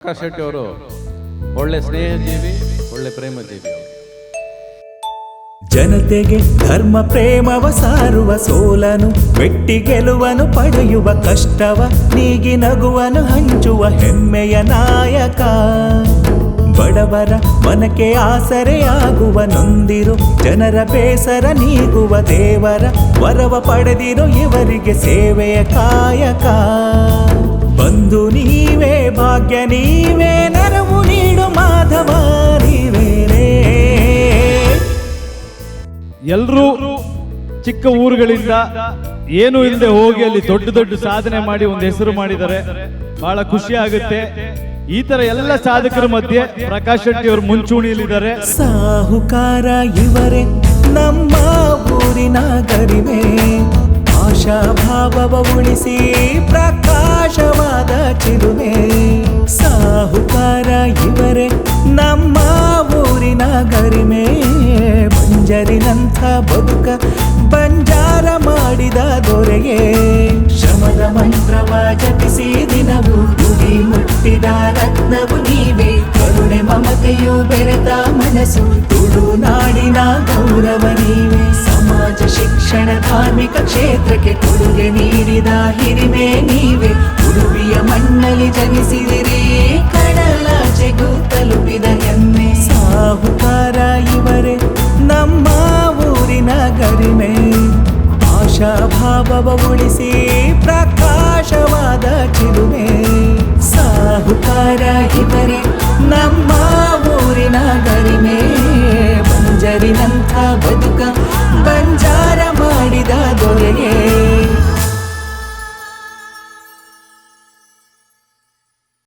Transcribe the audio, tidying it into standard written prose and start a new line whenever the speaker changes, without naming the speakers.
ಪ್ರಕಾಶ್ ಶೆಟ್ಟಿ ಅವರು ಒಳ್ಳೆ ಸ್ನೇಹಜೀವಿ, ಒಳ್ಳೆ ಪ್ರೇಮಜೀವಿ.
ಜನತೆಗೆ ಧರ್ಮ ಪ್ರೇಮವ ಸಾರುವ ಸೋಲನು ಮೆಟ್ಟಿ ಗೆಲುವನು ಪಡೆಯುವ ಕಷ್ಟವ ನೀಗಿ ನಗುವನು ಹಂಚುವ ಹೆಮ್ಮೆಯ ನಾಯಕ. ಬಡವರ ಮನಕ್ಕೆ ಆಸರೆಯಾಗುವ ನೊಂದಿರು ಜನರ ಬೇಸರ ನೀಗುವ ದೇವರ ವರವ ಪಡೆದಿರೋ ಇವರಿಗೆ ಸೇವೆಯ ಕಾಯಕ. ಬಂಧು ನೀವೇ, ಭಾಗ್ಯ ನೀವೇ, ನೆರವು ನೀಡು ಮಾಧವ ನೀವೇನೇ.
ಎಲ್ಲರೂ ಚಿಕ್ಕ ಊರುಗಳಿಂದ ಏನು ಇಲ್ಲದೆ ಹೋಗಿ ಅಲ್ಲಿ ದೊಡ್ಡ ದೊಡ್ಡ ಸಾಧನೆ ಮಾಡಿ ಒಂದು ಹೆಸರು ಮಾಡಿದ್ದಾರೆ. ಬಹಳ ಖುಷಿ ಆಗುತ್ತೆ. ಈ ತರ ಎಲ್ಲ ಸಾಧಕರ ಮಧ್ಯೆ ಪ್ರಕಾಶ್ ಶೆಟ್ಟಿ ಅವರು ಮುಂಚೂಣಿಯಲ್ಲಿದ್ದಾರೆ.
ಸಾಹುಕಾರ ಇವರೇ ನಮ್ಮ ಊರಿನ ಗರಿಮೆ, ಆಶಾಭಾವವ ಉಳಿಸಿ ಪ್ರಕಾಶವಾದ ಚಿಲುಮೆ. ಸಾಹುಕಾರ ಇವರೇ ನಮ್ಮ ಊರಿನ ಗರಿಮೆ, ಬಂಜರಿನಂಥ ಬದುಕ ಬಂಜಾರ ಮಾಡಿದ ದೊರೆಯೇ. ಶ್ರಮದ ಮಂತ್ರವ ಜಪಿಸಿ ದಿನವು ಗುರಿ ಮುಟ್ಟಿದ ರತ್ನವು ನೀವೇ. ಕರುಣೆ ಮಮತೆಯು ಬೆರೆತ ಮನಸ್ಸು ತುಳುನಾಡಿನ ಗೌರವ ನೀವೇ. ಸಮಾಜ ಶಿಕ್ಷಣ ಧಾರ್ಮಿಕ ಕ್ಷೇತ್ರಕ್ಕೆ ಕೊಡುಗೆ ನೀಡಿದ ಹಿರಿಮೆ ನೀವೇ. ಉಡುಪಿಯ ಮಣ್ಣಲ್ಲಿ ಜನಿಸಿದಿರಿ, ಕಡಲಾಚೆಗೂ ತಲುಪಿದ ಹೆಮ್ಮೆ. ಸಾಹುಕಾರ ಇವರೇ ನಮ್ಮ ಊರಿನ ಗರಿಮೆ, ಆಶಾಭಾವವ ಉಳಿಸಿ ಪ್ರಕಾಶವಾದ ಚಿಲುಮೆ. ಸಾಹುಕಾರ ಇವರೇ ನಮ್ಮ ಊರಿನ ಗರಿಮೆ, ಬಂಜರಿನಂಥ